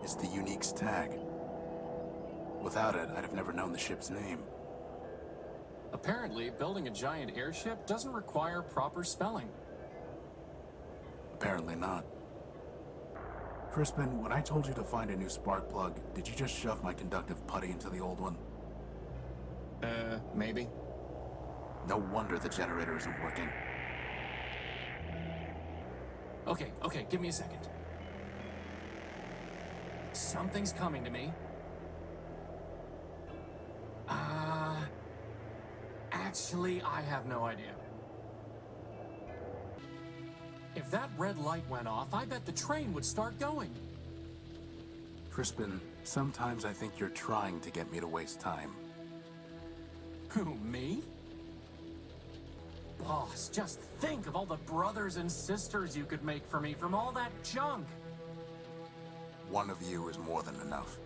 It's the unique's tag. Without it, I'd have never known the ship's name. Apparently, building a giant airship doesn't require proper spelling. Apparently not. Crispin, when I told you to find a new spark plug, did you just shove my conductive putty into the old one? Maybe. No wonder the generator isn't working. Okay, give me a second. Something's coming to me. Actually, I have no idea. If that red light went off, I bet the train would start going. Crispin, sometimes I think you're trying to get me to waste time. Who, me? Boss, just think of all the brothers and sisters you could make for me from all that junk. One of you is more than enough.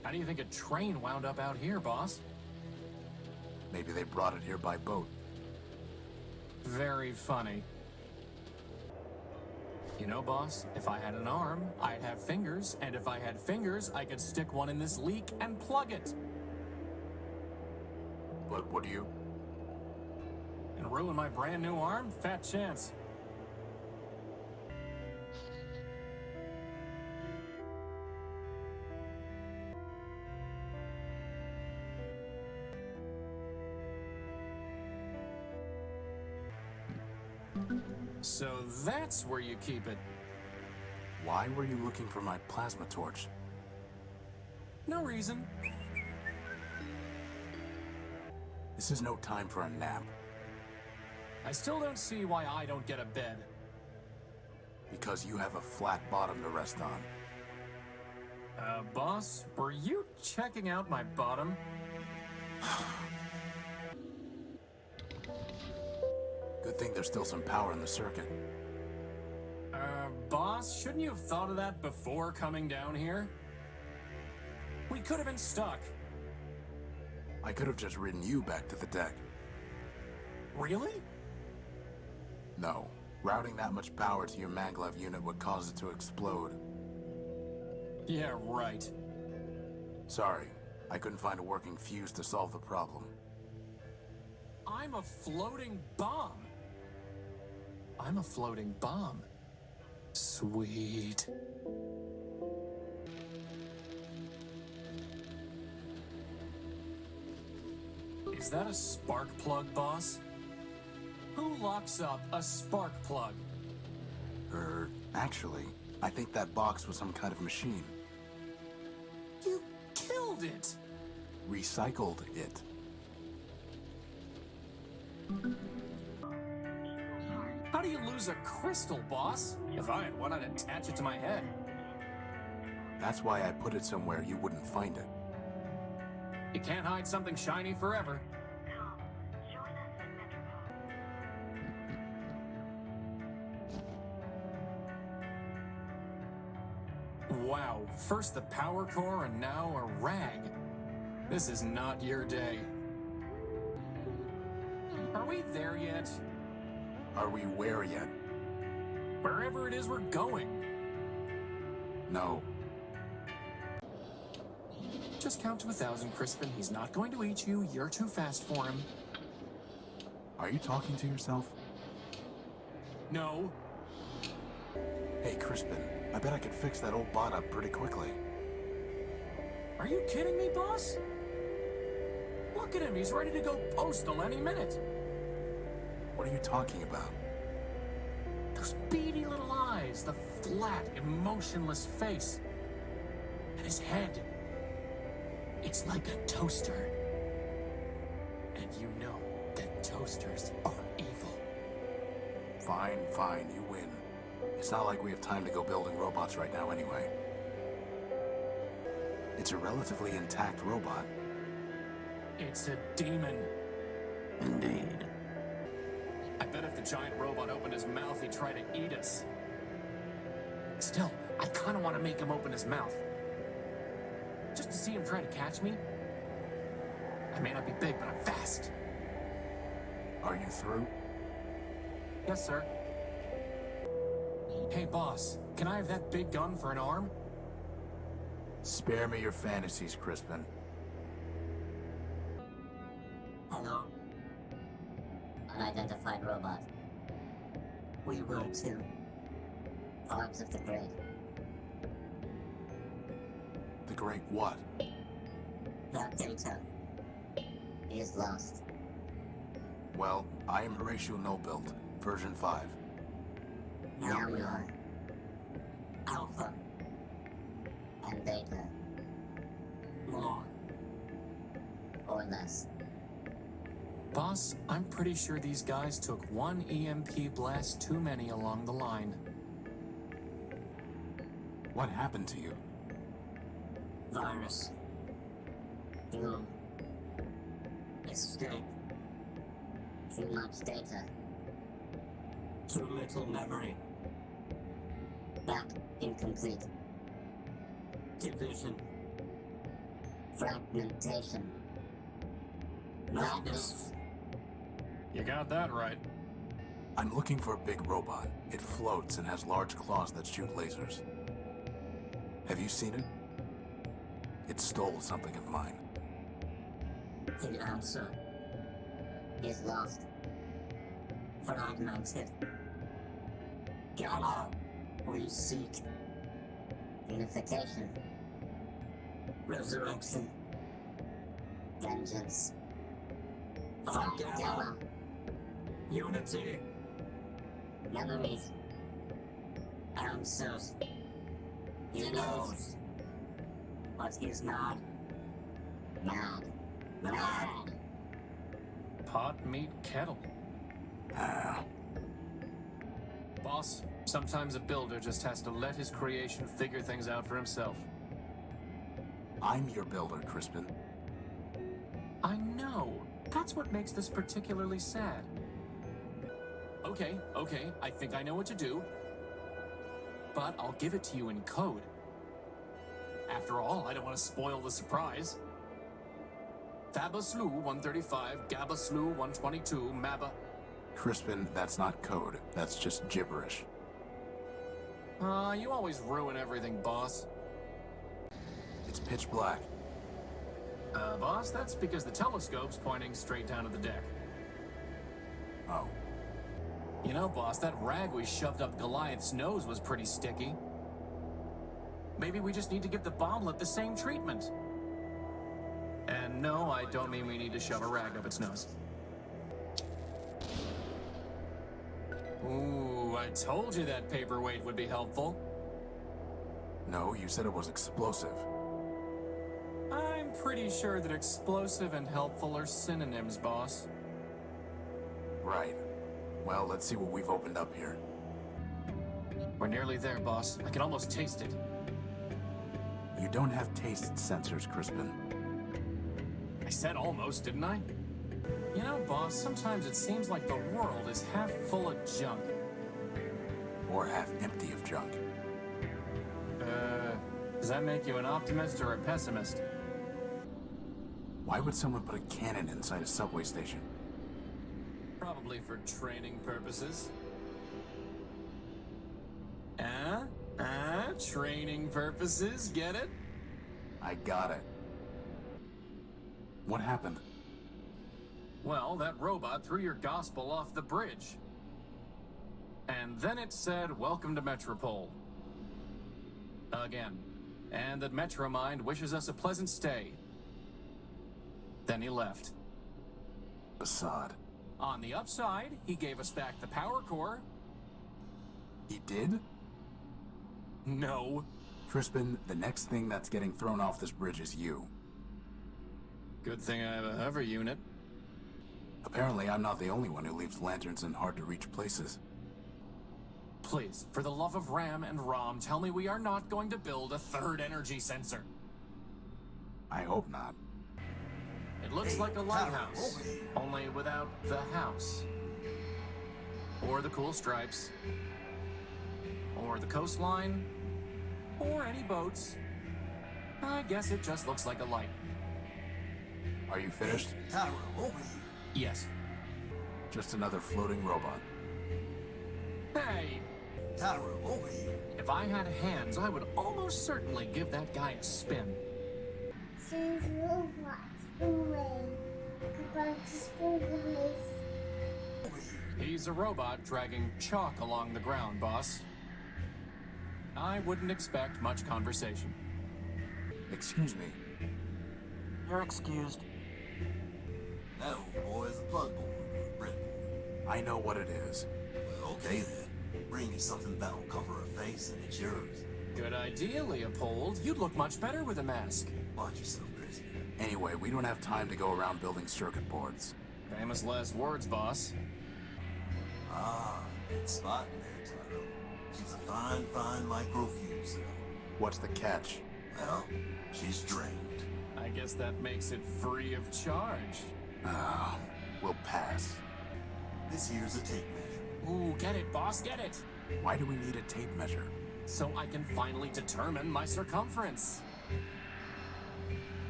How do you think a train wound up out here, boss? Maybe they brought it here by boat. Very funny. You know, boss, if I had an arm, I'd have fingers, and if I had fingers, I could stick one in this leak and plug it. But would you? And ruin my brand new arm? Fat chance. So that's where you keep it. Why were you looking for my plasma torch? No reason. This is no time for a nap. I still don't see why I don't get a bed. Because you have a flat bottom to rest on. Boss, were you checking out my bottom? Good thing there's still some power in the circuit. Boss, shouldn't you have thought of that before coming down here? We could have been stuck. I could have just ridden you back to the deck. Really? No. Routing that much power to your maglev unit would cause it to explode. Yeah, right. Sorry. I couldn't find a working fuse to solve the problem. I'm a floating bomb. I'm a floating bomb. Sweet. Is that a spark plug, boss? Who locks up a spark plug? Actually, I think that box was some kind of machine. You killed it! Recycled it. How do you lose a crystal, boss? If I had one, I'd attach it to my head. That's why I put it somewhere you wouldn't find it. You can't hide something shiny forever. Wow, first the power core and now a rag. This is not your day. Are we there yet? Are we where yet? Wherever it is we're going. No. Just count to 1,000, Crispin. He's not going to eat you. You're too fast for him. Are you talking to yourself? No. Hey, Crispin, I bet I could fix that old bot up pretty quickly. Are you kidding me, boss? Look at him. He's ready to go postal any minute. What are you talking about? Those beady little eyes, the flat, emotionless face, and his head. It's like a toaster. And you know that toasters are evil. Fine, you win. It's not like we have time to go building robots right now anyway. It's a relatively intact robot. It's a demon. Indeed. I bet if the giant robot opened his mouth, he'd try to eat us. Still, I kind of want to make him open his mouth. Just to see him try to catch me. I may not be big, but I'm fast. Are you through? Yes, sir. Hey, boss. Can I have that big gun for an arm? Spare me your fantasies, Crispin. Hello? Unidentified robot. We were too. Parts of the grid. The great what? That data is lost. Well, I am Horatio No-Build, version 5. Now we are Alpha and Beta. More or less. Boss, I'm pretty sure these guys took one EMP blast too many along the line. What happened to you? Virus. Doom. Escape. Too much data. Too little memory. Back incomplete. Division. Fragmentation. Madness. You got that right. I'm looking for a big robot. It floats and has large claws that shoot lasers. Have you seen it? It stole something of mine. The answer is lost. Fragmented. Gamma. We seek unification. Resurrection. Vengeance. From Gamma. Unity. Memories. Answers. He knows what is not. Mad. Mad. Pot, meat, kettle. Ah, Boss, sometimes a builder just has to let his creation figure things out for himself. I'm your builder, Crispin. I know. That's what makes this particularly sad. Okay, I think I know what to do. But I'll give it to you in code. After all, I don't want to spoil the surprise. Fabaslu 135, Gabaslu 122, Maba. Crispin, that's not code. That's just gibberish. You always ruin everything, boss. It's pitch black. Boss, that's because the telescope's pointing straight down at the deck. Oh, You know, boss, that rag we shoved up Goliath's nose was pretty sticky. Maybe we just need to give the bomblet the same treatment. And no, I don't mean we need to shove a rag up its nose. Ooh, I told you that paperweight would be helpful. no, you said it was explosive. I'm pretty sure that explosive and helpful are synonyms, boss. Right. Well, let's see what we've opened up here. We're nearly there, boss. I can almost taste it. You don't have taste sensors, Crispin. I said almost, didn't I? You know, boss, sometimes it seems like the world is half full of junk. Or half empty of junk. Does that make you an optimist or a pessimist? Why would someone put a cannon inside a subway station? Probably for training purposes. Training purposes, get it? I got it. What happened? Well, that robot threw your gospel off the bridge. And then it said, "Welcome to Metropole." Again. And that Metromind wishes us a pleasant stay. Then he left. Assad. On the upside, he gave us back the power core. He did? No. Crispin, the next thing that's getting thrown off this bridge is you. Good thing I have a hover unit. Apparently, I'm not the only one who leaves lanterns in hard-to-reach places. Please, for the love of Ram and Rom, tell me we are not going to build a third energy sensor. I hope not. It looks like a lighthouse, only without the house. Or the cool stripes. Or the coastline. Or any boats. I guess it just looks like a light. Are you finished? Yes. Just another floating robot. Hey! Tyra, over here. If I had hands, I would almost certainly give that guy a spin. Since robots away, about to spoon guys. Over here. He's a robot dragging chalk along the ground, boss. I wouldn't expect much conversation. Excuse me. You're excused. That old boy is a plug boy, Brent boy. I know what it is. Well, okay then. Bring me something that'll cover her face and it's yours. Good idea, Leopold. You'd look much better with a mask. Watch yourself, Chrissy. Anyway, we don't have time to go around building circuit boards. Famous last words, boss. Ah, good spot in there, Tyra. She's a fine microfuel cell. What's the catch? Well, she's drained. I guess that makes it free of charge. We'll pass. This here's a tape measure. Ooh, get it, boss, get it! Why do we need a tape measure? So I can finally determine my circumference.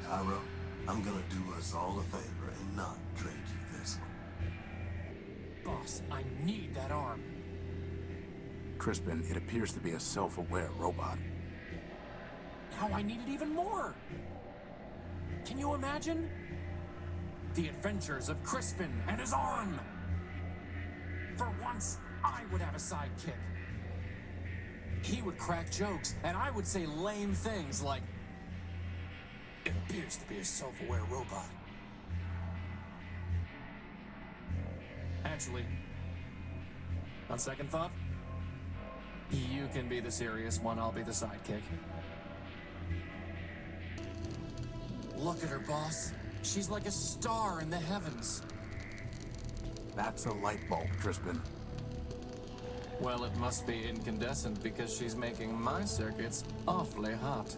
Tyra, I'm gonna do us all a favor and not trade you this one. Boss, I need that arm. Crispin, it appears to be a self-aware robot. Now I need it even more. Can you imagine? The adventures of Crispin and his arm. For once, I would have a sidekick. He would crack jokes, and I would say lame things like, "It appears to be a self-aware robot." Actually, on second thought, you can be the serious one, I'll be the sidekick. Look at her, boss. She's like a star in the heavens. That's a light bulb, Crispin. Well, it must be incandescent because she's making my circuits awfully hot.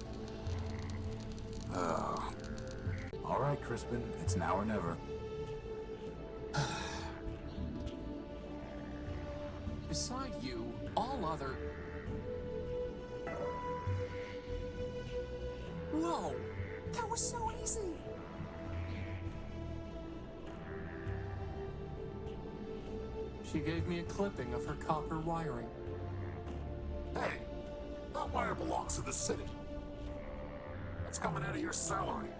All right, Crispin, it's now or never. Beside you, all other... Whoa! That was so easy! She gave me a clipping of her copper wiring. Hey, that wire belongs to the city. It's coming out of your salary.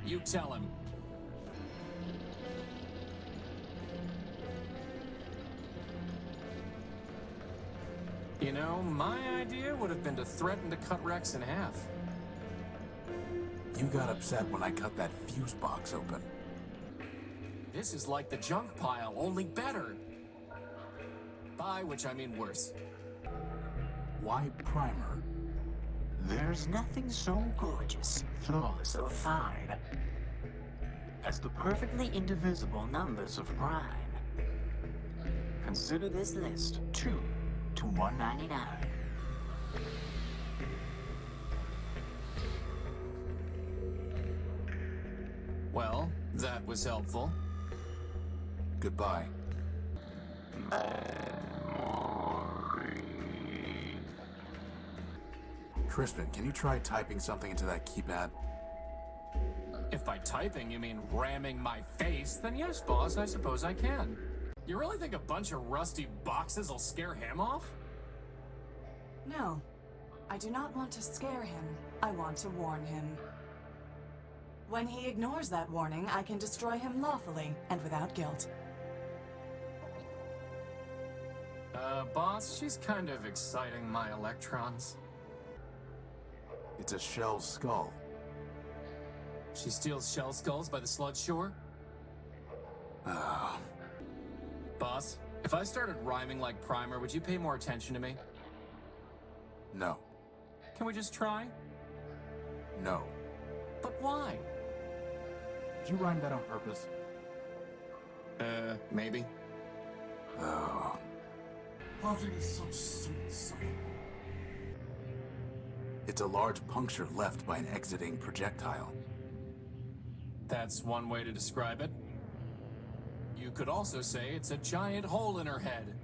You tell him. You know, my idea would have been to threaten to cut Rex in half. You got upset when I cut that fuse box open. This is like the junk pile, only better. By which I mean worse. Why primer? There's nothing so gorgeous, flawless, or fine as the perfectly indivisible numbers of prime. Consider this list 2 to 199. Well, that was helpful. Goodbye. Crispin, can you try typing something into that keypad? If by typing you mean ramming my face, then yes, boss, I suppose I can. You really think a bunch of rusty boxes will scare him off? No, I do not want to scare him. I want to warn him. When he ignores that warning, I can destroy him lawfully and without guilt. Boss, she's kind of exciting my electrons. It's a shell skull. She steals shell skulls by the sludge shore? Boss, if I started rhyming like Primer, would you pay more attention to me? No. Can we just try? No. But why? Did you rhyme that on purpose? Maybe. Oh. Having such sweet soul. It's a large puncture left by an exiting projectile. That's one way to describe it. You could also say it's a giant hole in her head.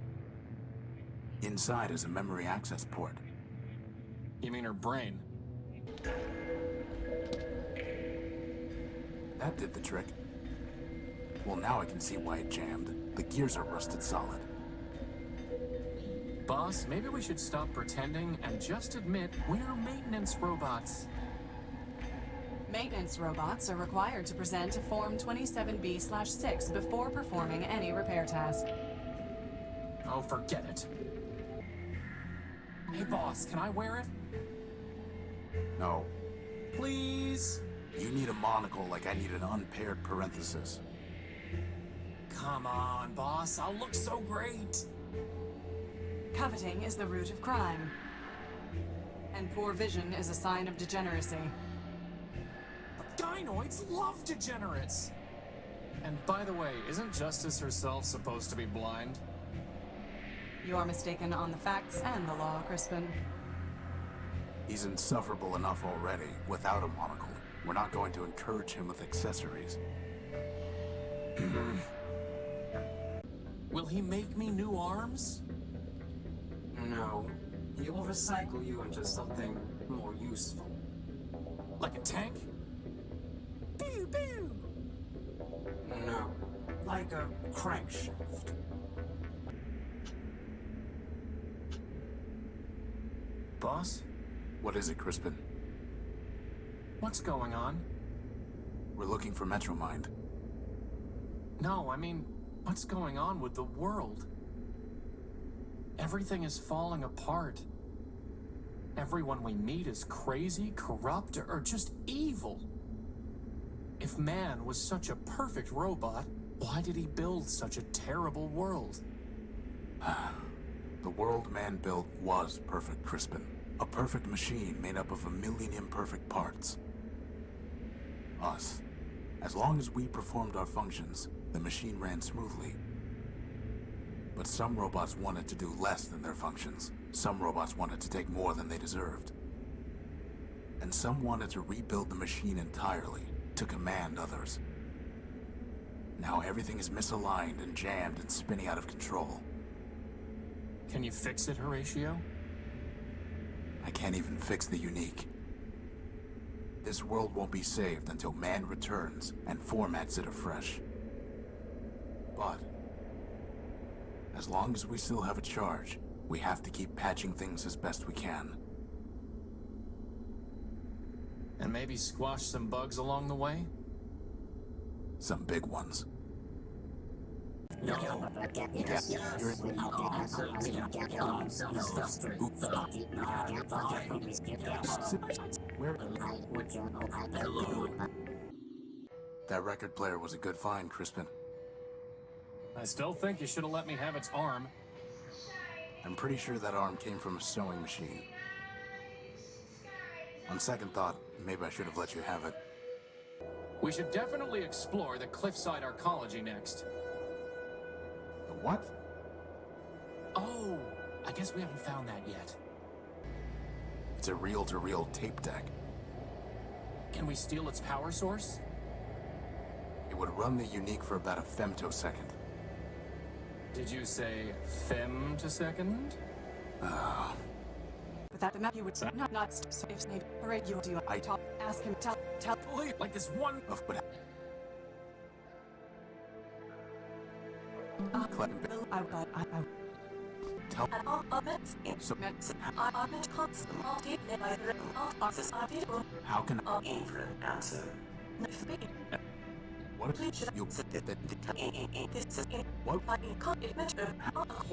Inside is a memory access port. You mean her brain? That did the trick. Well, now I can see why it jammed. The gears are rusted solid. Boss, maybe we should stop pretending and just admit we're maintenance robots. Maintenance robots are required to present a Form 27B/6 before performing any repair task. Oh, forget it. Hey, boss, can I wear it? No. Please? You need a monocle like I need an unpaired parenthesis. Come on, boss, I'll look so great. Coveting is the root of crime. And poor vision is a sign of degeneracy. Gynoids love degenerates! And by the way, isn't Justice herself supposed to be blind? You are mistaken on the facts and the law, Crispin. He's insufferable enough already, without a monocle. We're not going to encourage him with accessories. Will he make me new arms? No. He will recycle you into something more useful. Like a tank? Pew pew! No. Like a crankshaft. Boss? What is it, Crispin? What's going on? We're looking for Metromind. No, I mean, what's going on with the world? Everything is falling apart. Everyone we meet is crazy, corrupt, or just evil. If man was such a perfect robot, why did he build such a terrible world? The world man built was perfect, Crispin. A perfect machine made up of 1,000,000 imperfect parts. Us. As long as we performed our functions, the machine ran smoothly. But some robots wanted to do less than their functions. Some robots wanted to take more than they deserved. And some wanted to rebuild the machine entirely, to command others. Now everything is misaligned and jammed and spinning out of control. Can you fix it, Horatio? I can't even fix the unique. This world won't be saved until man returns and formats it afresh. But as long as we still have a charge, we have to keep patching things as best we can. And maybe squash some bugs along the way? Some big ones. No. Yes. Where? That record player was a good find, Crispin. I still think you should have let me have its arm. I'm pretty sure that arm came from a sewing machine. On second thought, maybe I should have let you have it. We should definitely explore the cliffside arcology next. The what? Oh, I guess we haven't found that yet. It's a reel-to-reel tape deck. Can we steal its power source? It would run the unique for about a femtosecond. Did you say femtosecond? Without the map, you would not if Snape parade you do. I talk. Ask him. Tell. Please, like this one. Of but tell so how can Answer. what you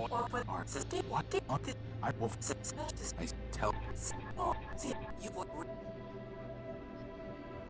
what I will I tell